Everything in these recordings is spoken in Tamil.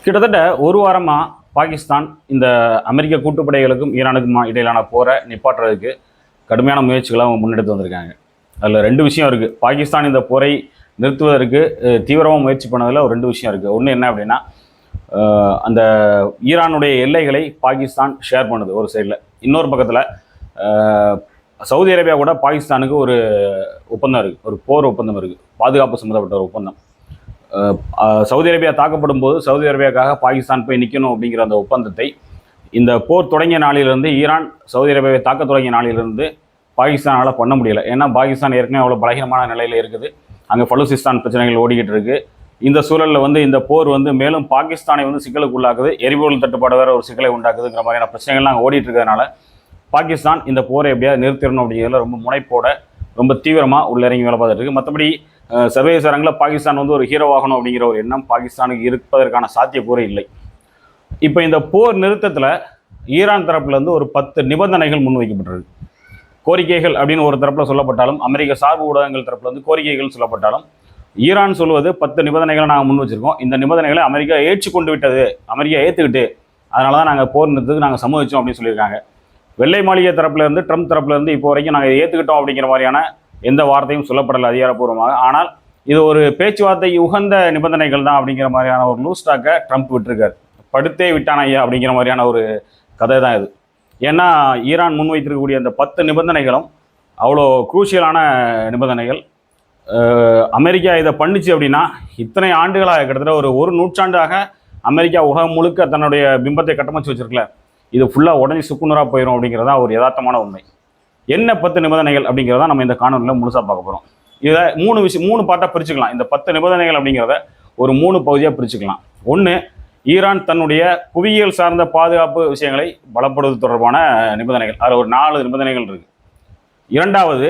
கிட்டத்தட்ட ஒரு வாரமாக பாகிஸ்தான் இந்த அமெரிக்க கூட்டுப்படைகளுக்கும் ஈரானுக்கும் இடையிலான போரை நிப்பாட்டுறதுக்கு கடுமையான முயற்சிகளை அவங்க முன்னெடுத்து வந்திருக்காங்க. அதில் ரெண்டு விஷயம் இருக்குது. பாகிஸ்தான் இந்த போரை நிறுத்துவதற்கு தீவிரமாக முயற்சி பண்ணதில் ஒரு ரெண்டு விஷயம் இருக்குது. ஒன்று என்ன அப்படின்னா, அந்த ஈரானுடைய எல்லைகளை பாகிஸ்தான் ஷேர் பண்ணுது ஒரு சைடில். இன்னொரு பக்கத்தில் சவுதி அரேபியா கூட பாகிஸ்தானுக்கு ஒரு ஒப்பந்தம் இருக்குது, ஒரு போர் ஒப்பந்தம் இருக்குது, பாதுகாப்பு சம்மந்தப்பட்ட ஒரு ஒப்பந்தம். சவுதி அரேபியா தாக்கப்படும் போது சவுதி அரேபியாவுக்காக பாகிஸ்தான் போய் நிற்கணும் அப்படிங்கிற அந்த ஒப்பந்தத்தை இந்த போர் தொடங்கிய நாளிலிருந்து, ஈரான் சவுதி அரேபியாவை தாக்க தொடங்கிய நாளிலிருந்து பாகிஸ்தானால் பண்ண முடியலை. ஏன்னா பாகிஸ்தான் ஏற்கனவே அவ்வளோ பலகீனமான நிலையில் இருக்குது. அங்கே பலுசிஸ்தான் பிரச்சனைகள் ஓடிக்கிட்டு இருக்குது. இந்த சூழலில் இந்த போர் மேலும் பாகிஸ்தானை சிக்கலுக்கு உள்ளாக்குது. எரிபொருள் தட்டுப்பாடு வேறு ஒரு சிக்கலை உண்டாக்குதுங்கிற மாதிரியான பிரச்சனைகள்லாம் ஓடிட்டு இருக்கிறதுனால பாகிஸ்தான் இந்த போரை எப்படியாவது நிறுத்திடணும் அப்படிங்கிறதுல ரொம்ப முனைப்போட ரொம்ப தீவிரமாக உள்ளிறங்கி வேலை பார்த்துட்டு இருக்குது. மற்றபடி சர்வதேச அரங்கில் பாகிஸ்தான் ஒரு ஹீரோவாகணும் அப்படிங்கிற ஒரு எண்ணம் பாகிஸ்தானுக்கு இருப்பதற்கான சாத்தியக்கூறு இல்லை. இப்போ இந்த போர் நிறுத்தத்தில் ஈரான் தரப்புலேருந்து ஒரு 10 நிபந்தனைகள் முன்வைக்கப்பட்டிருக்கு. கோரிக்கைகள் அப்படின்னு ஒரு தரப்பில் சொல்லப்பட்டாலும், அமெரிக்க சார்பு ஊடகங்கள் தரப்புலேருந்து கோரிக்கைகள் சொல்லப்பட்டாலும், ஈரான் சொல்வது 10 நிபந்தனைகளை நாங்கள் முன் வச்சுருக்கோம். இந்த நிபந்தனைகளை அமெரிக்கா ஏற்றுக்கொண்டு விட்டது, அமெரிக்கா ஏற்றுக்கிட்டு, அதனால தான் நாங்கள் போர் நிறுத்தத்துக்கு நாங்கள் சம்மதிச்சோம் அப்படின்னு சொல்லியிருக்காங்க. வெள்ளை மாளிகை தரப்புலேருந்து, ட்ரம்ப் தரப்புலேருந்து இப்போ வரைக்கும் நாங்கள் ஏற்றுக்கிட்டோம் அப்படிங்கிற மாதிரியான எந்த வார்த்தையும் சொல்லப்படலை அதிகாரப்பூர்வமாக. ஆனால் இது ஒரு பேச்சுவார்த்தை உகந்த நிபந்தனைகள் தான் அப்படிங்கிற மாதிரியான ஒரு லூஸ் டாக்கை ட்ரம்ப் விட்டுருக்கார். படுத்தே விட்டான் ஐயா அப்படிங்கிற மாதிரியான ஒரு கதை தான் இது. ஏன்னா ஈரான் முன்வைத்திருக்கக்கூடிய அந்த 10 நிபந்தனைகளும் அவ்வளோ குரூஷியலான நிபந்தனைகள். அமெரிக்கா இதை பண்ணிச்சு அப்படின்னா, இத்தனை ஆண்டுகளாக கிட்டத்தட்ட ஒரு நூற்றாண்டாக அமெரிக்கா உலகம் முழுக்க தன்னுடைய பிம்பத்தை கட்டமைச்சு வச்சிருக்கல, இது ஃபுல்லாக உடஞ்சி சுக்குநூறாக போயிடும் அப்படிங்கிறதா ஒரு யதார்த்தமான உண்மை. என்ன 10 நிபந்தனைகள் அப்படிங்கிறத நம்ம இந்த காணொலியில் முழுசாக பார்க்க போகிறோம். இதை 3 பார்ட்டாக பிரிச்சுக்கலாம். இந்த 10 நிபந்தனைகள் அப்படிங்கிறத ஒரு 3 பகுதியாக பிரிச்சுக்கலாம். ஒன்று, ஈரான் தன்னுடைய புவியியல் சார்ந்த பாதுகாப்பு விஷயங்களை பலப்படுவது தொடர்பான நிபந்தனைகள். அதில் ஒரு 4 நிபந்தனைகள் இருக்குது. இரண்டாவது,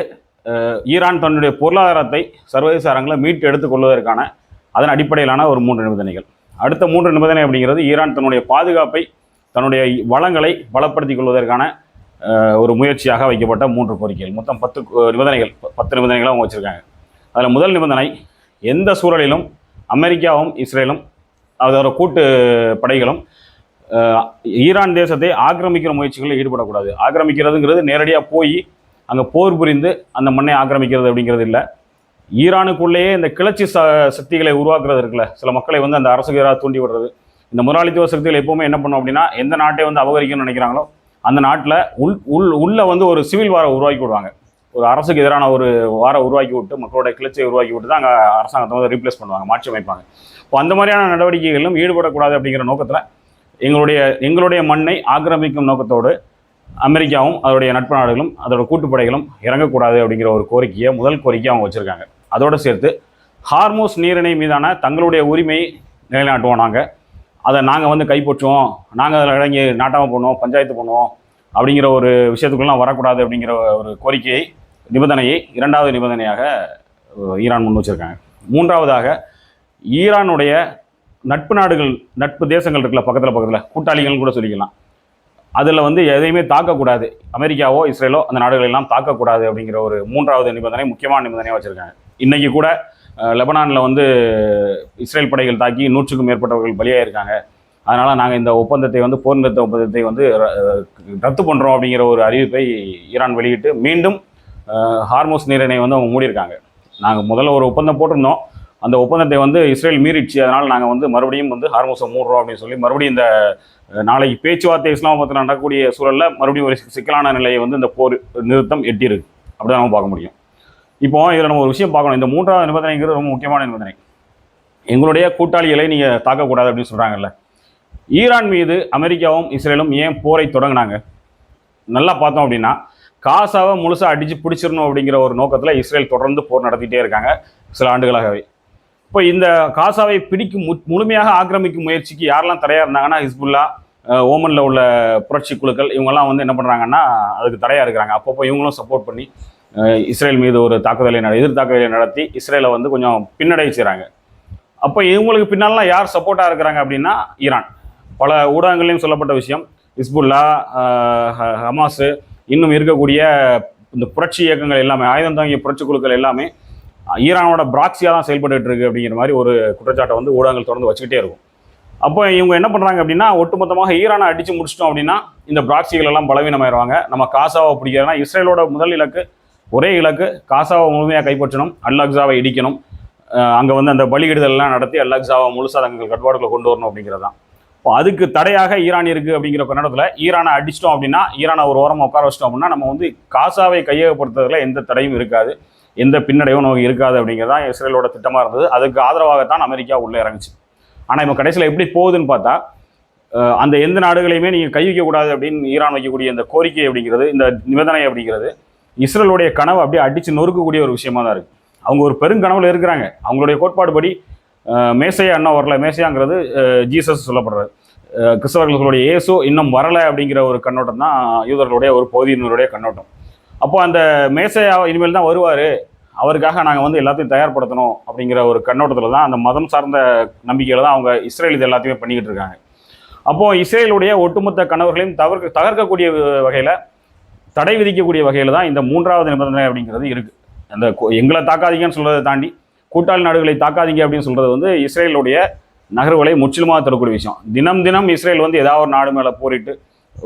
ஈரான் தன்னுடைய பொருளாதாரத்தை சர்வதேச அரங்கில் மீட்டு எடுத்துக்கொள்வதற்கான அதன் அடிப்படையிலான ஒரு 3 நிபந்தனைகள். அடுத்த 3 நிபந்தனை அப்படிங்கிறது ஈரான் தன்னுடைய பாதுகாப்பை, தன்னுடைய வளங்களை பலப்படுத்திக் கொள்வதற்கான ஒரு முயற்சியாக வைக்கப்பட்ட 3 கோரிக்கைகள். மொத்தம் 10 நிபந்தனைகள், 10 நிபந்தனைகளை அவங்க வச்சுருக்காங்க. அதில் முதல் நிபந்தனை, எந்த சூழலிலும் அமெரிக்காவும் இஸ்ரேலும் அதோட கூட்டு படைகளும் ஈரான் தேசத்தை ஆக்கிரமிக்கிற முயற்சிகளில் ஈடுபடக்கூடாது. ஆக்கிரமிக்கிறதுங்கிறது நேரடியாக போய் அங்கே போர் புரிந்து அந்த மண்ணை ஆக்கிரமிக்கிறது அப்படிங்கிறது இல்லை. ஈரானுக்குள்ளேயே இந்த கிளர்ச்சி சக்திகளை உருவாக்குறது இருக்குல்ல, சில மக்களை அந்த அரசுக்கு எதிராக தூண்டி விடுறது. இந்த முதலாளித்துவ சக்திகள் எப்போவுமே என்ன பண்ணோம் அப்படின்னா, எந்த நாட்டை அபகரிக்கணும்னு நினைக்கிறாங்களோ அந்த நாட்டில் உள்ள ஒரு சிவில் வாரை உருவாக்கி விடுவாங்க. ஒரு அரசுக்கு எதிரான ஒரு வாரை உருவாக்கி விட்டு, மக்களோட கிளர்ச்சியை உருவாக்கி விட்டு தான் அங்கே அரசாங்கத்தை ரீப்ளேஸ் பண்ணுவாங்க, மாற்றி அமைப்பாங்க. இப்போ அந்த மாதிரியான நடவடிக்கைகளிலும் ஈடுபடக்கூடாது அப்படிங்கிற நோக்கத்தில் எங்களுடைய மண்ணை ஆக்கிரமிக்கும் நோக்கத்தோடு அமெரிக்காவும் அதோடைய நட்பு நாடுகளும் அதோட கூட்டுப்படைகளும் இறங்கக்கூடாது அப்படிங்கிற ஒரு கோரிக்கையை, முதல் கோரிக்கையை அவங்க வச்சுருக்காங்க. அதோடு சேர்த்து ஹார்மோஸ் நீரிணை மீதான தங்களுடைய உரிமையை நிலைநாட்டுவோம், நாங்கள் கைப்பற்றுவோம், நாங்கள் அதில் இறங்கி நாட்டாமல் பண்ணுவோம், பஞ்சாயத்து பண்ணுவோம் அப்படிங்கிற ஒரு விஷயத்துக்குள்ளலாம் வரக்கூடாது அப்படிங்கிற ஒரு கோரிக்கையை, நிபந்தனையை இரண்டாவது நிபந்தனையாக ஈரான் முன் வச்சுருக்காங்க. மூன்றாவதாக, ஈரானுடைய நட்பு நாடுகள், நட்பு தேசங்கள் இருக்குல்ல, பக்கத்தில் கூட்டாளிகள் கூட சொல்லிக்கலாம், அதில் எதையுமே தாக்கக்கூடாது, அமெரிக்காவோ இஸ்ரேலோ அந்த நாடுகளெல்லாம் தாக்கக்கூடாது அப்படிங்கிற ஒரு மூன்றாவது நிபந்தனை, முக்கியமான நிபந்தனையாக வச்சுருக்காங்க. இன்றைக்கி கூட லெபனானில் இஸ்ரேல் படைகள் தாக்கி 100க்கும் மேற்பட்டவர்கள் பலியாயிருக்காங்க. அதனால் நாங்கள் இந்த ஒப்பந்தத்தை போர் நிறுத்த ஒப்பந்தத்தை ரத்து பண்ணுறோம் அப்படிங்கிற ஒரு அறிவிப்பை ஈரான் வெளியிட்டு மீண்டும் ஹார்மோஸ் நீரிணை அவங்க மூடியிருக்காங்க. நாங்கள் முதல்ல ஒரு ஒப்பந்தம் போட்டிருந்தோம், அந்த ஒப்பந்தத்தை இஸ்ரேல் மீறிடுச்சு, அதனால் நாங்கள் மறுபடியும் ஹார்மோஸை மூடுறோம் அப்படின்னு சொல்லி மறுபடியும் இந்த நாளைக்கு பேச்சுவார்த்தை இஸ்லாமாபாத்தில் நடக்கக்கூடிய சூழலில் மறுபடியும் ஒரு சிக்கலான நிலையை இந்த போர் நிறுத்தம் எட்டியிருக்கு. அப்படி தான் நம்ம பார்க்க முடியும். இப்போ இதில் நம்ம ஒரு விஷயம் பார்க்கணும். இந்த மூன்றாவது நிபந்தனைங்கிறது ரொம்ப முக்கியமான நிபந்தனை. எங்களுடைய கூட்டாளிகளை நீங்கள் தாக்கக்கூடாது அப்படின்னு சொல்கிறாங்கல்ல, ஈரான் மீது அமெரிக்காவும் இஸ்ரேலும் ஏன் போரை தொடங்கினாங்க? நல்லா பார்த்தோம் அப்படின்னா, காசாவை முழுசாக அடித்து பிடிச்சிடணும் அப்படிங்கிற ஒரு நோக்கத்தில் இஸ்ரேல் தொடர்ந்து போர் நடத்திட்டே இருக்காங்க சில ஆண்டுகளாகவே. இப்போ இந்த காசாவை முழுமையாக ஆக்கிரமிக்கும் முயற்சிக்கு யாரெல்லாம் தடையாக இருந்தாங்கன்னா, ஹிஸ்புல்லா, ஓமனில் உள்ள புரட்சி குழுக்கள், இவங்கெல்லாம் என்ன பண்ணுறாங்கன்னா அதுக்கு தடையாக இருக்கிறாங்க. அப்பப்போ இவங்களும் சப்போர்ட் பண்ணி இஸ்ரேல் மீது ஒரு எதிர் தாக்குதலை நடத்தி இஸ்ரேலை கொஞ்சம் பின்னடைய செய்கிறாங்க. அப்போ இவங்களுக்கு பின்னாலாம் யார் சப்போர்ட்டாக இருக்கிறாங்க அப்படின்னா ஈரான். பல ஊடகங்களையும் சொல்லப்பட்ட விஷயம், ஹிஸ்புல்லா, ஹமாஸு, இன்னும் இருக்கக்கூடிய இந்த புரட்சி இயக்கங்கள் எல்லாமே, ஆயுதம் தாங்கிய புரட்சி குழுக்கள் எல்லாமே ஈரானோட பிராக்சியாக தான் செயல்பட்டு இருக்கு அப்படிங்கிற மாதிரி ஒரு குற்றச்சாட்டை ஊடகங்கள் தொடர்ந்து வச்சுக்கிட்டே இருக்கும். அப்போ இவங்க என்ன பண்ணுறாங்க அப்படின்னா, ஒட்டுமொத்தமாக ஈரானை அடித்து முடிச்சிட்டோம் அப்படின்னா இந்த ப்ராக்சிகள் எல்லாம் பலவீனமாயிருவாங்க. நம்ம காசாவை பிடிக்கிறதுனா இஸ்ரேலோட முதல் இலக்கு, ஒரே இலக்கு, காசாவை முழுமையாக கைப்பற்றணும், அல் அக்ஸாவை இடிக்கணும், அங்கே வந்து அந்த பலியிடுதல்லாம் நடத்தி அல் அக்ஸாவை முழுசாக தங்கள் கட்டுப்பாடுகளை கொண்டு வரணும் அப்படிங்கிறது தான். இப்போ அதுக்கு தடையாக ஈரான் இருக்குது அப்படிங்கிற கண்ணோட்டத்தில் ஈரானை அடிச்சிட்டோம் அப்படின்னா, ஈரானை ஒரு ஓரமாக உட்கார வச்சிட்டோம் அப்படின்னா, நம்ம வந்து காசாவை கையகப்படுத்துறதுல எந்த தடையும் இருக்காது, எந்த பின்னடைவும் நமக்கு இருக்காது அப்படிங்கிறதான் இஸ்ரேலோட திட்டமாக இருந்தது. அதுக்கு ஆதரவாகத்தான் அமெரிக்கா உள்ளே இறங்குச்சு. ஆனால் இப்போ கடைசியில் எப்படி போகுதுன்னு பார்த்தா, அந்த எந்த நாடுகளையுமே நீங்கள் கை வைக்கக்கூடாது அப்படின்னு ஈரான் வைக்கக்கூடிய இந்த கோரிக்கை அப்படிங்கிறது, இந்த நிபந்தனை அப்படிங்கிறது இஸ்ரேலுடைய கனவை அப்படியே அடித்து நொறுக்கக்கூடிய ஒரு விஷயமா தான் இருக்குது. அவங்க ஒரு பெருங்கனவுல இருக்கிறாங்க. அவங்களுடைய கோட்பாடுபடி மேசையா இன்னும் வரல, மேசையாங்கிறது ஜீசஸ் சொல்லப்படுறது, கிறிஸ்தவர்களுடைய இயேசு இன்னும் வரலை அப்படிங்கிற ஒரு கண்ணோட்டம் தான் யூதர்களுடைய ஒரு பகுதியினருடைய கண்ணோட்டம். அப்போ அந்த மேசையா இனிமேல் தான் வருவார், அவருக்காக நாங்கள் வந்து எல்லாத்தையும் தயார்படுத்தணும் அப்படிங்கிற ஒரு கண்ணோட்டத்தில் தான், அந்த மதம் சார்ந்த நம்பிக்கையில் தான் அவங்க இஸ்ரேல் இது எல்லாத்தையுமே பண்ணிக்கிட்டு இருக்காங்க. அப்போது இஸ்ரேலுடைய ஒட்டுமொத்த கனவுகளையும் தகர்க்கக்கூடிய வகையில், தடை விதிக்கக்கூடிய வகையில் தான் இந்த மூன்றாவது நிபந்தனை அப்படிங்கிறது இருக்குது. அந்த எங்களை தாக்காதீங்கன்னு சொல்கிறத தாண்டி கூட்டாளி நாடுகளை தாக்காதீங்க அப்படின்னு சொல்கிறது வந்து இஸ்ரேலுடைய நகர்வுகளை முற்றிலுமாக தரக்கூடிய விஷயம். தினம் தினம் இஸ்ரேல் வந்து ஏதாவது ஒரு நாடு மேலே போரிட்டு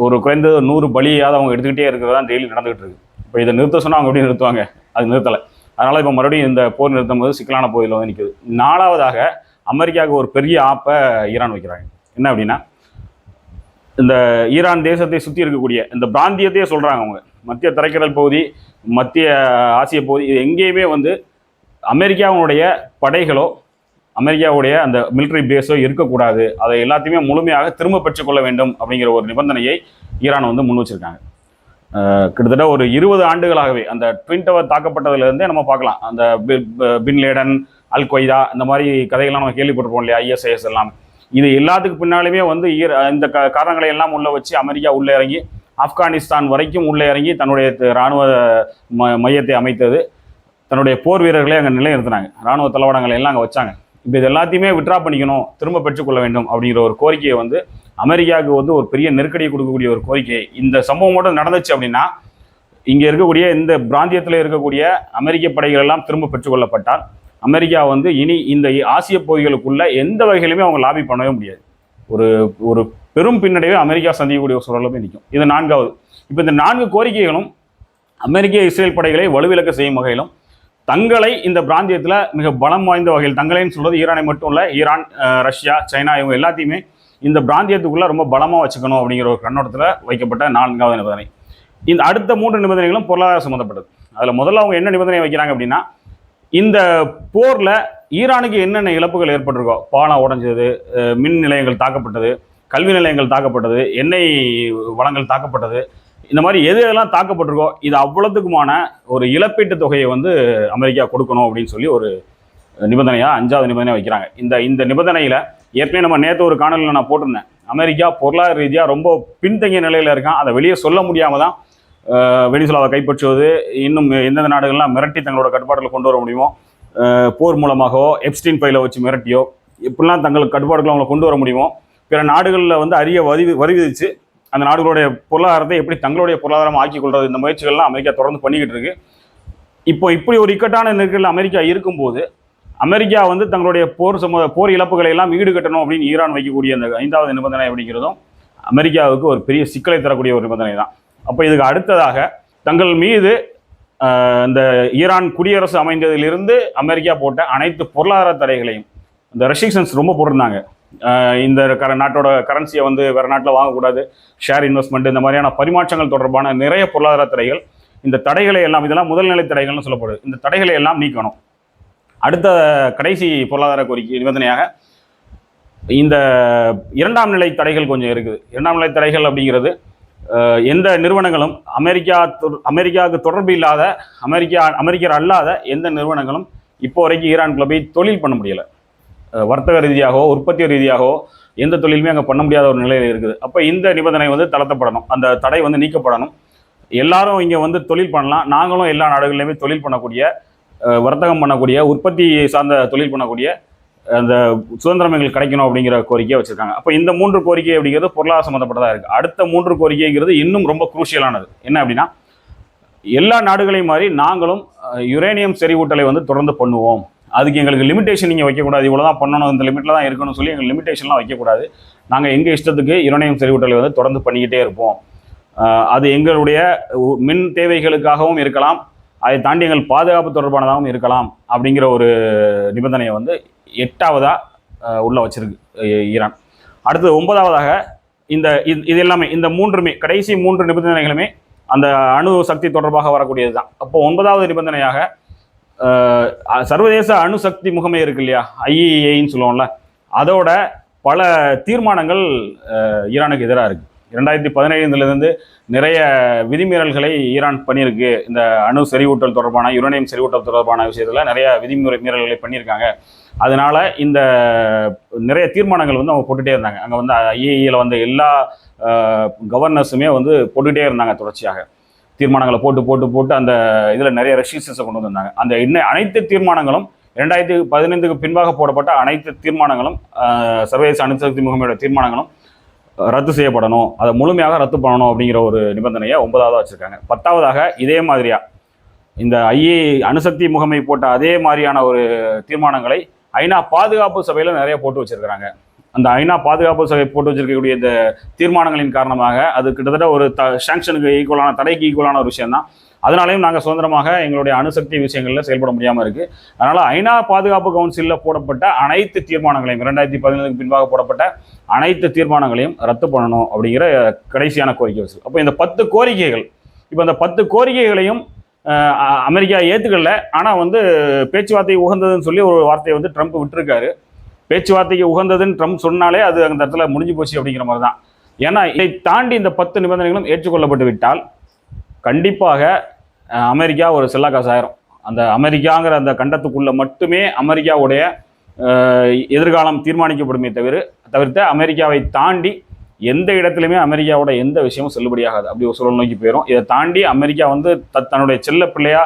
ஒரு குறைந்தது 100 பலியாவது அவங்க எடுத்துக்கிட்டே இருக்கிறதா டெய்லி நடந்துகிட்டு இருக்கு. இப்போ இதை நிறுத்த சொன்னால் அவங்க எப்படி நிறுத்துவாங்க? அது நிறுத்தலை. அதனால் இப்போ மறுபடியும் இந்த போர் நிறுத்தும் போது சிக்கலான பகுதியில் வந்து நிற்குது. 4வதாக அமெரிக்காவுக்கு ஒரு பெரிய ஆப்பை ஈரான் வைக்கிறாங்க. என்ன அப்படின்னா, இந்த ஈரான் தேசத்தை சுற்றி இருக்கக்கூடிய இந்த பிராந்தியத்தையே சொல்கிறாங்க அவங்க, மத்திய தரைக்கடல் பகுதி, மத்திய ஆசிய பகுதி, இது எங்கேயுமே வந்து அமெரிக்காவுடைய படைகளோ அமெரிக்காவுடைய அந்த மிலிட்ரி பேஸோ இருக்கக்கூடாது, அதை எல்லாத்தையுமே முழுமையாக திரும்ப பெற்றுக்கொள்ள வேண்டும் அப்படிங்கிற ஒரு நிபந்தனையை ஈரான் வந்து முன் வச்சிருக்காங்க. கிட்டத்தட்ட ஒரு 20 ஆண்டுகளாகவே அந்த ட்வின் டவர் தாக்கப்பட்டதுலேருந்தே நம்ம பார்க்கலாம். அந்த பின் லேடன், அல் கொய்தா, இந்த மாதிரி கதைகள்லாம் நம்ம கேள்விப்பட்டிருப்போம் இல்லையா, ISIS எல்லாம். இது எல்லாத்துக்கு பின்னாலுமே வந்து இந்த காரணங்களை எல்லாம் உள்ள வச்சு அமெரிக்கா உள்ளே இறங்கி ஆப்கானிஸ்தான் வரைக்கும் உள்ளே இறங்கி தன்னுடைய இராணுவ மையத்தை அமைத்தது, தன்னுடைய போர் வீரர்களை அங்கே நிலைநிறுத்தினாங்க, இராணுவ தளவாடங்களை எல்லாம் அங்கே வச்சாங்க. இப்போ இது எல்லாத்தையுமே விட்ரா பண்ணிக்கணும், திரும்ப பெற்றுக்கொள்ள வேண்டும் அப்படிங்கிற ஒரு கோரிக்கையை வந்து அமெரிக்காவுக்கு வந்து ஒரு பெரிய நெருக்கடியை கொடுக்கக்கூடிய ஒரு கோரிக்கை. இந்த சம்பவம் மட்டும் நடந்துச்சு அப்படின்னா, இங்கே இருக்கக்கூடிய இந்த பிராந்தியத்தில் இருக்கக்கூடிய அமெரிக்க படைகள் எல்லாம் திரும்ப பெற்றுக்கொள்ளப்பட்டால் அமெரிக்கா வந்து இனி இந்த ஆசிய பகுதிகளுக்குள்ள எந்த வகையிலுமே அவங்க லாபி பண்ணவே முடியாது. ஒரு ஒரு பெரும் பின்னடைவை அமெரிக்கா சந்திக்கக்கூடிய ஒரு சூழலுமே நிற்கும். இது 4வது. இப்போ இந்த 4 கோரிக்கைகளும் அமெரிக்க இஸ்ரேல் படைகளை வலுவிழக்க செய்யும் வகையிலும், தங்களை இந்த பிராந்தியத்தில் மிக பலம் வாய்ந்த வகையில், தங்களைன்னு சொல்றது ஈரானை மட்டும் இல்லை, ஈரான், ரஷ்யா, சைனா, இவங்க எல்லாத்தையுமே இந்த பிராந்தியத்துக்குள்ள ரொம்ப பலமாக வச்சுக்கணும் அப்படிங்கிற ஒரு கண்ணோட்டத்தில் வைக்கப்பட்ட 4வது நிபந்தனை. இந்த அடுத்த 3 நிபந்தனைகளும் பொருளாதார சம்மந்தப்பட்டது. அதில் முதல்ல அவங்க என்ன நிபந்தனை வைக்கிறாங்க அப்படின்னா, இந்த போரில் ஈரானுக்கு என்னென்ன இழப்புகள் ஏற்பட்டிருக்கோ, பாலம் உடைஞ்சது, மின் நிலையங்கள் தாக்கப்பட்டது, கல்வி நிலையங்கள் தாக்கப்பட்டது, எண்ணெய் வளங்கள் தாக்கப்பட்டது, இந்த மாதிரி எது எதெல்லாம் தாக்கப்பட்டிருக்கோ இது அவ்வளோத்துக்குமான ஒரு இழப்பீட்டு தொகையை வந்து அமெரிக்கா கொடுக்கணும் அப்படின்னு சொல்லி ஒரு நிபந்தனையாக 5வது நிபந்தனை வைக்கிறாங்க. இந்த நிபந்தனையில் ஏற்கனவே நம்ம நேற்று ஒரு காணொலியில் நான் போட்டிருந்தேன், அமெரிக்கா பொருளாதார ரீதியாக ரொம்ப பின்தங்கிய நிலையில் இருக்கான், அதை வெளியே சொல்ல முடியாமல் தான் வெனிசுலாவை கைப்பற்றுவது, இன்னும் எந்தெந்த நாடுகள்லாம் மிரட்டி தங்களோட கட்டுப்பாடுகளை கொண்டு வர முடியுமோ, போர் மூலமாகவோ எப்ஸ்டீன் ஃபைலை வச்சு மிரட்டியோ இப்படிலாம் தங்களுக்கு கட்டுப்பாடுகளை அவங்களை கொண்டு வர முடியுமோ, பிற நாடுகளில் வந்து அரிய வரி விதிச்சு அந்த நாடுகளுடைய பொருளாதாரத்தை எப்படி தங்களுடைய பொருளாதாரம் ஆக்கிக் கொள்வது, இந்த முயற்சிகள்லாம் அமெரிக்கா தொடர்ந்து பண்ணிக்கிட்டு இருக்கு. இப்போ இப்படி ஒரு இக்கட்டான நெருக்கடியில் அமெரிக்கா இருக்கும்போது அமெரிக்கா வந்து தங்களுடைய போர் இழப்புகளை எல்லாம் ஈடுகட்டணும் அப்படின்னு ஈரான் வைக்கக்கூடிய அந்த 5வது நிபந்தனை அப்படிங்கிறதும் அமெரிக்காவுக்கு ஒரு பெரிய சிக்கலை தரக்கூடிய ஒரு நிபந்தனை தான். அப்போ இதுக்கு அடுத்ததாக தங்கள் மீது இந்த ஈரான் குடியரசு அமைந்ததிலிருந்து அமெரிக்கா போட்ட அனைத்து பொருளாதார தடைகளையும், இந்த ரெஸ்ட்ரிக்ஷன்ஸ் ரொம்ப போட்டிருந்தாங்க. இந்த நாட்டோட கரன்சியை வந்து வேறு நாட்டில் வாங்கக்கூடாது, ஷேர் இன்வெஸ்ட்மெண்ட், இந்த மாதிரியான பரிமாற்றங்கள் தொடர்பான நிறைய பொருளாதார தடைகள், இந்த தடைகளை எல்லாம், இதெல்லாம் முதல்நிலை தடைகள்னு சொல்லப்படுது, இந்த தடைகளை எல்லாம் நீக்கணும். அடுத்த கடைசி பொருளாதார கோரிக்கை நிபந்தனையாக இந்த 2ஆம் நிலை தடைகள் கொஞ்சம் இருக்குது. 2ஆம் நிலை தடைகள் அப்படிங்கிறது, எந்த நிறுவனங்களும் அமெரிக்காவுக்கு தொடர்பு இல்லாத, அமெரிக்கர் அல்லாத எந்த நிறுவனங்களும் இப்போ வரைக்கும் ஈரானுக்குள்ள போய் தொழில் பண்ண முடியலை. வர்த்தக ரீதியாகவோ உற்பத்தி ரீதியாகவோ எந்த தொழிலுமே அங்கே பண்ண முடியாத ஒரு நிலையில் இருக்குது. அப்போ இந்த நிபந்தனை வந்து தளர்த்தப்படணும், அந்த தடை வந்து நீக்கப்படணும். எல்லாரும் இங்கே வந்து தொழில் பண்ணலாம், நாங்களும் எல்லா நாடுகளிலுமே தொழில் பண்ணக்கூடிய, வர்த்தகம் பண்ணக்கூடிய, உற்பத்தி சார்ந்த தொழில் பண்ணக்கூடிய அந்த சுதந்திரம் எங்களுக்கு கிடைக்கணும் அப்படிங்கிற கோரிக்கையை வச்சுருக்காங்க. அப்போ இந்த 3 கோரிக்கை அப்படிங்கிறது பொருளாதார சம்மந்தப்பட்டதாக இருக்குது. அடுத்த 3 கோரிக்கைங்கிறது இன்னும் ரொம்ப குரூஷியலானது. என்ன அப்படின்னா, எல்லா நாடுகளையும் மாதிரி நாங்களும் யுரேனியம் செறிவூட்டலை வந்து தொடர்ந்து பண்ணுவோம், அதுக்கு எங்களுக்கு லிமிடேஷன் நீங்கள் வைக்கக்கூடாது, இவ்வளோ தான் பண்ணணும், இந்த லிமிட்டில் தான் இருக்கணும்னு சொல்லி எங்களுக்கு லிமிடேஷன்லாம் வைக்கக்கூடாது. நாங்கள் எங்கள் இஷ்டத்துக்கு யுரேனியம் செறிவூட்டலை வந்து தொடர்ந்து பண்ணிக்கிட்டே இருப்போம். அது எங்களுடைய மின் தேவைகளுக்காகவும் இருக்கலாம், அதை தாண்டி எங்கள் பாதுகாப்பு தொடர்பானதாகவும் இருக்கலாம் அப்படிங்கிற ஒரு நிபந்தனையை வந்து 8ஆவதாக உள்ள வச்சிருக்கு ஈரான். அடுத்தது 9ஆவதாக இது எல்லாமே இந்த மூன்றுமே கடைசி 3 நிபந்தனைகளுமே அந்த அணு சக்தி தொடர்பாக வரக்கூடியது தான். அப்போ 9ஆவது நிபந்தனையாக சர்வதேச அணுசக்தி முகமை இருக்கு இல்லையா, IAEAன்னு சொல்லுவோம்ல, அதோட பல தீர்மானங்கள் ஈரானுக்கு எதிராக இருக்குது. 2017 நிறைய விதிமீறல்களை ஈரான் பண்ணியிருக்கு. இந்த அணு செறிவூட்டல் தொடர்பான, யுரேனியம் செறிவூட்டல் தொடர்பான விஷயத்தில் நிறைய மீறல்களை பண்ணியிருக்காங்க. அதனால இந்த நிறைய தீர்மானங்கள் வந்து அவங்க போட்டுகிட்டே இருந்தாங்க. அங்கே வந்து IAEAல வந்து எல்லா கவர்னர்ஸுமே வந்து போட்டுகிட்டே இருந்தாங்க, தொடர்ச்சியாக தீர்மானங்களை போட்டு அந்த இதில் நிறைய ரெஸ்ட்ரிக்ஷன்ஸை கொண்டு வந்திருந்தாங்க. அந்த அனைத்து தீர்மானங்களும் 2015 பின்பாக போடப்பட்ட அனைத்து தீர்மானங்களும், சர்வதேச அணுசக்தி முகமையோட தீர்மானங்களும் ரத்து செய்யப்படணும், அதை முழுமையாக ரத்து பண்ணணும் அப்படிங்கிற ஒரு நிபந்தனையை 9ஆவதாக வச்சுருக்காங்க. 10ஆவதாக இதே மாதிரியா இந்த அணுசக்தி முகமை போட்ட அதே மாதிரியான ஒரு தீர்மானங்களை ஐநா பாதுகாப்பு சபையில் நிறைய போட்டு வச்சிருக்கிறாங்க. அந்த ஐநா பாதுகாப்பு சபை போட்டு வச்சிருக்கக்கூடிய இந்த தீர்மானங்களின் காரணமாக அது கிட்டத்தட்ட ஒரு சாங்ஷனுக்கு ஈக்குவலான, தடைக்கு ஈக்குவலான ஒரு விஷயம் தான். அதனாலையும் நாங்கள் சுதந்திரமாக எங்களுடைய அணுசக்தி விஷயங்களில் செயல்பட முடியாமல் இருக்குது. அதனால் ஐநா பாதுகாப்பு கவுன்சிலில் போடப்பட்ட அனைத்து தீர்மானங்களையும், 2017 பின்பாக போடப்பட்ட அனைத்து தீர்மானங்களையும் ரத்து பண்ணணும் அப்படிங்கிற கடைசியான கோரிக்கை வச்சு. அப்போ இந்த 10 கோரிக்கைகள், இப்போ இந்த 10 கோரிக்கைகளையும் அமெரிக்கா ஏற்றுக்கல. ஆனால் வந்து பேச்சுவார்த்தை உகந்ததுன்னு சொல்லி ஒரு வார்த்தையை வந்து ட்ரம்ப் விட்டுருக்காரு. பேச்சுவார்த்தைக்கு உகந்ததுன்னு ட்ரம்ப் சொன்னாலே அது அந்த இடத்துல முடிஞ்சு போச்சு அப்படிங்கிற மாதிரி தான். ஏன்னா இதை தாண்டி இந்த 10 நிபந்தனைகளும் ஏற்றுக்கொள்ளப்பட்டு விட்டால் கண்டிப்பாக அமெரிக்கா ஒரு செல்லாக்காசாயிரும். அந்த அமெரிக்காங்கிற அந்த கண்டத்துக்குள்ள மட்டுமே அமெரிக்காவுடைய எதிர்காலம் தீர்மானிக்கப்படுமே தவிர்த்து அமெரிக்காவை தாண்டி எந்த இடத்துலையுமே அமெரிக்காவோட எந்த விஷயமும் செல்லுபடியாகாது. அப்படி ஒரு சூழல் நோக்கி போயிடும். இதை தாண்டி அமெரிக்கா வந்து தன்னுடைய செல்ல பிள்ளையா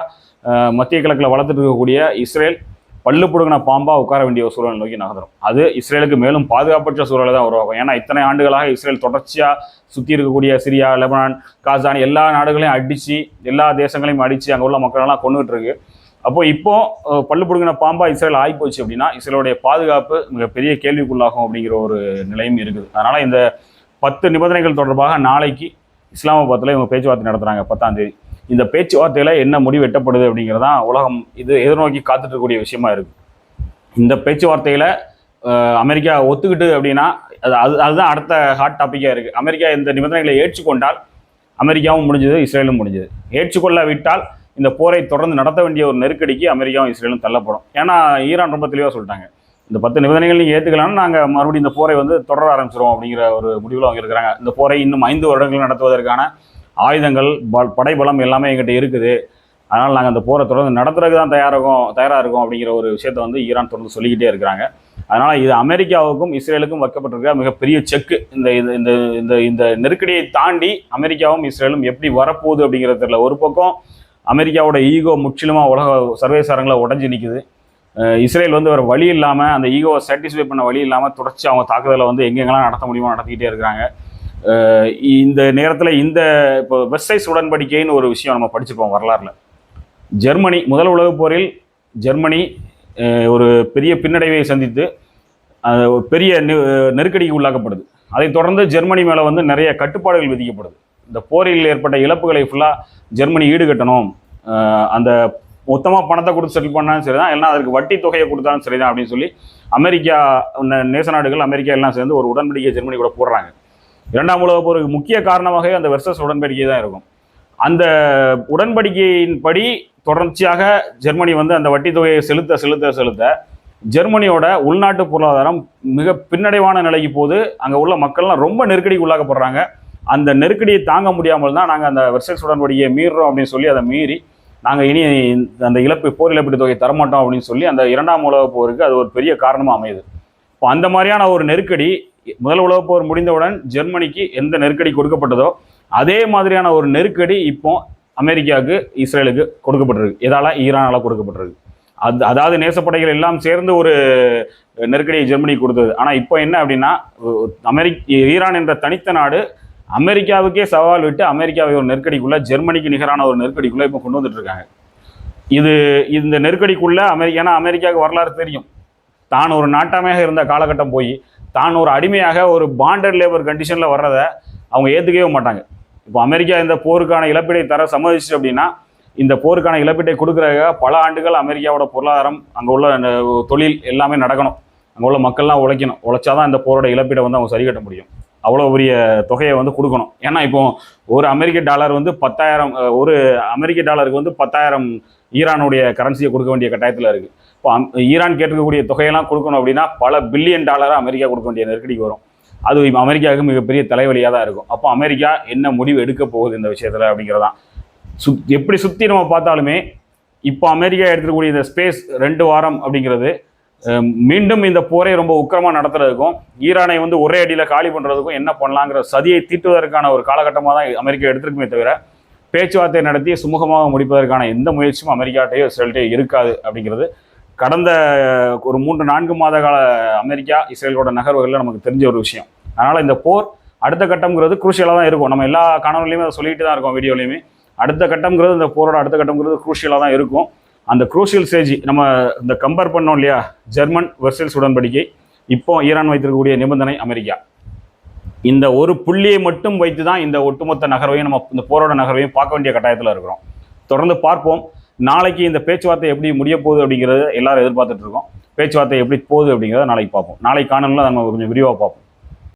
மத்திய கிழக்கில் வளர்த்துட்டு இருக்கக்கூடிய இஸ்ரேல் பல்லு புடுங்கின பாம்பாக உட்கார வேண்டிய ஒரு சூழலை நோக்கி நகர்ந்துடும். அது இஸ்ரேலுக்கு மேலும் பாதுகாப்பற்ற சூழலை தான் உருவாகும். ஏன்னா இத்தனை ஆண்டுகளாக இஸ்ரேல் தொடர்ச்சியாக சுற்றி இருக்கக்கூடிய சிரியா, லெபனான், காசான் எல்லா நாடுகளையும் அடித்து, எல்லா தேசங்களையும் அடித்து அங்கே உள்ள மக்களெல்லாம் கொண்டுகிட்டு இருக்கு. இப்போ பல்லு புடுங்கின பாம்பா இஸ்ரேல் ஆகிப்போச்சு அப்படின்னா இஸ்ரேலுடைய பாதுகாப்பு மிகப்பெரிய கேள்விக்குள்ளாகும் அப்படிங்கிற ஒரு நிலையும் இருக்குது. அதனால் இந்த 10 நிபந்தனைகள் தொடர்பாக நாளைக்கு இஸ்லாமாபாத்தில் இவங்க பேச்சுவார்த்தை நடத்துகிறாங்க 10ஆம் தேதி. இந்த பேச்சுவார்த்தையில் என்ன முடிவு எட்டப்படுது அப்படிங்கிறதான் உலகம் இது எதிர்நோக்கி காத்துட்டு இருக்கக்கூடிய விஷயமா இருக்குது. இந்த பேச்சுவார்த்தையில் அமெரிக்கா ஒத்துக்கிட்டு அப்படின்னா அதுதான் அடுத்த ஹாட் டாப்பிக்காக இருக்குது. அமெரிக்கா இந்த நிபந்தனைகளை ஏற்றுக்கொண்டால் அமெரிக்காவும் முடிஞ்சது, இஸ்ரேலும் முடிஞ்சது. ஏற்றுக்கொள்ளாவிட்டால் இந்த போரை தொடர்ந்து நடத்த வேண்டிய ஒரு நெருக்கடிக்கு அமெரிக்காவும் இஸ்ரேலும் தள்ளப்படும். ஏன்னா ஈரான் ரொம்ப தெளிவாக சொல்லிட்டாங்க, இந்த 10 நிபந்தனைகள் நீங்கள் ஏற்றுக்கலாம்னு நாங்கள் மறுபடியும் இந்த போரை வந்து தொடர ஆரம்பிச்சிடும் அப்படிங்கிற ஒரு முடிவில் அவங்க இருக்கிறாங்க. இந்த போரை இன்னும் 5 வருடங்கள் நடத்துவதற்கான ஆயுதங்கள், படைபலம் எல்லாமே எங்கிட்ட இருக்குது. அதனால் நாங்கள் அந்த போரை தொடர்ந்து நடத்துறதுக்கு தான் தயாராக இருக்கும் அப்படிங்கிற ஒரு விஷயத்தை வந்து ஈரான் தொடர்ந்து சொல்லிக்கிட்டே இருக்கிறாங்க. அதனால் இது அமெரிக்காவுக்கும் இஸ்ரேலுக்கும் வைக்கப்பட்டிருக்க மிகப்பெரிய செக்கு. இந்த நெருக்கடியை தாண்டி அமெரிக்காவும் இஸ்ரேலும் எப்படி வரப்போகுது அப்படிங்கிறது தெரியல. ஒரு பக்கம் அமெரிக்காவோட ஈகோ முற்றிலுமாக உலக சர்வதேச அரங்கில் உடஞ்சி நிற்குது. இஸ்ரேல் வந்து ஒரு வழி இல்லாமல், அந்த ஈகோவை சாட்டிஸ்ஃபை பண்ண வழி இல்லாமல் தொடர்ச்சி அவங்க தாக்குதலை வந்து எங்கெங்கெல்லாம் நடத்த முடியுமோ நடத்திக்கிட்டே இருக்கிறாங்க. இந்த நேரத்தில் இப்போ வெர்சைல்ஸ் உடன்படிக்கைன்னு ஒரு விஷயம் நம்ம படிச்சுப்போம் வரலாறுல. ஜெர்மனி முதல் உலகப் போரில் ஜெர்மனி ஒரு பெரிய பின்னடைவை சந்தித்து ஒரு பெரிய நெருக்கடிக்கு உள்ளாக்கப்படுது. அதைத் தொடர்ந்து ஜெர்மனி மேலே வந்து நிறைய கட்டுப்பாடுகள் விதிக்கப்படுது. இந்த போரில் ஏற்பட்ட இழப்புகளை ஃபுல்லாக ஜெர்மனி ஈடுகட்டணும், அந்த மொத்தமாக பணத்தை கொடுத்து செட்டில் பண்ணாலும் சரி தான், எல்லாம் அதற்கு வட்டி தொகையை கொடுத்தாலும் சரி தான் அப்படின்னு சொல்லி அமெரிக்கா, நேச நாடுகள், அமெரிக்கா எல்லாம் சேர்ந்து ஒரு உடன்படிக்கை ஜெர்மனி கூட போடுறாங்க. 2ஆம் உலகப் போருக்கு முக்கிய காரணமாக அந்த வெர்சஸ் உடன்படிக்கை தான் இருக்கும். அந்த உடன்படிக்கையின்படி தொடர்ச்சியாக ஜெர்மனி வந்து அந்த வட்டி தொகையை செலுத்த ஜெர்மனியோட உள்நாட்டு பொருளாதாரம் மிக பின்னடைவான நிலைக்கு போது அங்கே உள்ள மக்கள்லாம் ரொம்ப நெருக்கடிக்கு உள்ளாக்கப்படுறாங்க. அந்த நெருக்கடியை தாங்க முடியாமல் தான் நாங்கள் அந்த வெர்சைல்ஸ் உடன்படிக்கையை மீறுறோம் அப்படின்னு சொல்லி அதை மீறி நாங்கள் இனி அந்த போர் இழப்பீட்டு தொகை தரமாட்டோம் அப்படின்னு சொல்லி அந்த 2ஆம் உலகப் போருக்கு அது ஒரு பெரிய காரணமாக அமையுது. இப்போ அந்த மாதிரியான ஒரு நெருக்கடி முதல் உலகப் போர் முடிந்தவுடன் ஜெர்மனிக்கு எந்த நெருக்கடி கொடுக்கப்பட்டதோ அதே மாதிரியான ஒரு நெருக்கடி இப்போ அமெரிக்காவுக்கு, இஸ்ரேலுக்கு கொடுக்கப்பட்டிருக்கு. எதால? ஈரானால் கொடுக்கப்பட்டிருக்கு. அதாவது நேசப்படைகள் எல்லாம் சேர்ந்து ஒரு நெருக்கடியை ஜெர்மனிக்கு கொடுத்தது. ஆனால் இப்போ என்ன அப்படின்னா, ஈரான் என்ற தனித்த நாடு அமெரிக்காவுக்கே சவால் விட்டு அமெரிக்காவை ஒரு நெருக்கடிக்குள்ள, ஜெர்மனிக்கு நிகரான ஒரு நெருக்கடிக்குள்ள இப்போ கொண்டு வந்துட்டு இருக்காங்க. இது இந்த நெருக்கடிக்குள்ள ஏன்னா அமெரிக்காவுக்கு வரலாறு தெரியும். தான் ஒரு நாட்டாமையாக இருந்த காலகட்டம் போய் தான் ஒரு அடிமையாக ஒரு பாண்டட் லேபர் கண்டிஷனில் வர்றதை அவங்க ஏற்றுக்கவே மாட்டாங்க. இப்போ அமெரிக்கா இந்த போருக்கான இழப்பீடை தர சம்மதிச்சு அப்படின்னா இந்த போருக்கான இழப்பீட்டை கொடுக்குறதுக்காக பல ஆண்டுகள் அமெரிக்காவோட பொருளாதாரம், அங்கே உள்ள தொழில் எல்லாமே நடக்கணும், அங்கே உள்ள மக்கள்லாம் உழைச்சாதான் இந்த போரோட இழப்பீடை வந்து அவங்க சரி கட்ட முடியும். அவ்வளோ பெரிய தொகையை வந்து கொடுக்கணும். ஏன்னா இப்போ ஒரு அமெரிக்க டாலர் வந்து 10,000, ஒரு அமெரிக்க டாலருக்கு வந்து 10,000 ஈரானுடைய கரன்சியை கொடுக்க வேண்டிய கட்டாயத்தில் இருக்குது. இப்போ ஈரான் கேட்டிருக்கக்கூடிய தொகையெல்லாம் கொடுக்கணும் அப்படின்னா பல பில்லியன் டாலராக அமெரிக்கா கொடுக்க வேண்டிய நெருக்கடிக்கு வரும். அது அமெரிக்காவுக்கு மிகப்பெரிய தலைவலியாக தான் இருக்கும். அப்போ அமெரிக்கா என்ன முடிவு எடுக்க போகுது இந்த விஷயத்தில் அப்படிங்கிறதான். எப்படி சுற்றி நம்ம பார்த்தாலுமே இப்போ அமெரிக்கா எடுத்துக்கூடிய இந்த ஸ்பேஸ் 2 வாரம் அப்படிங்கிறது மீண்டும் இந்த போரை ரொம்ப உக்கிரமாக நடத்துறதுக்கும் ஈரானை வந்து ஒரே அடியில் காலி பண்ணுறதுக்கும் என்ன பண்ணலாங்கிற சதியை தீட்டுவதற்கான ஒரு காலகட்டமாக தான் அமெரிக்கா எடுத்திருக்குமே தவிர பேச்சுவார்த்தை நடத்தி சுமூகமாக முடிப்பதற்கான எந்த முயற்சியும் அமெரிக்காட்டையோ இஸ்ரேல்கிட்டையோ இருக்காது அப்படிங்கிறது கடந்த ஒரு 3-4 மாத கால அமெரிக்கா இஸ்ரேலோட நகர்வுகளில் நமக்கு தெரிஞ்ச ஒரு விஷயம். அதனால் இந்த போர் அடுத்த கட்டம்ங்கிறது குரூஷியலாக தான் இருக்கும். நம்ம எல்லா காணொலியுமே அதை சொல்லிட்டு தான் இருக்கோம், வீடியோலையுமே. அடுத்த கட்டம்ங்கிறது, இந்த போரோட அடுத்த கட்டம்ங்கிறது குரூஷியலாக தான் இருக்கும். அந்த குரூஷியல் ஸ்டேஜ் நம்ம இந்த கம்பேர் பண்ணோம் இல்லையா, ஜெர்மன் வெர்சல்ஸ் உடன்படிக்கை, இப்போ ஈரான் வைத்திருக்கக்கூடிய நிபந்தனை அமெரிக்கா, இந்த ஒரு புள்ளியை மட்டும் வைத்து தான் இந்த ஒட்டுமொத்த நகர்வையும் நம்ம இந்த போரோட நகர்வையும் பார்க்க வேண்டிய கட்டாயத்தில் இருக்கிறோம். தொடர்ந்து பார்ப்போம். நாளைக்கு இந்த பேச்சுவார்த்தை எப்படி முடிய போகுது அப்படிங்கிறது எல்லாரும் எதிர்பார்த்துட்டு இருக்கோம். பேச்சுவார்த்தை எப்படி போகுது அப்படிங்கிறத நாளைக்கு பார்ப்போம். நாளைக்கு காணொலியில் நம்ம கொஞ்சம் விரிவாக பார்ப்போம்.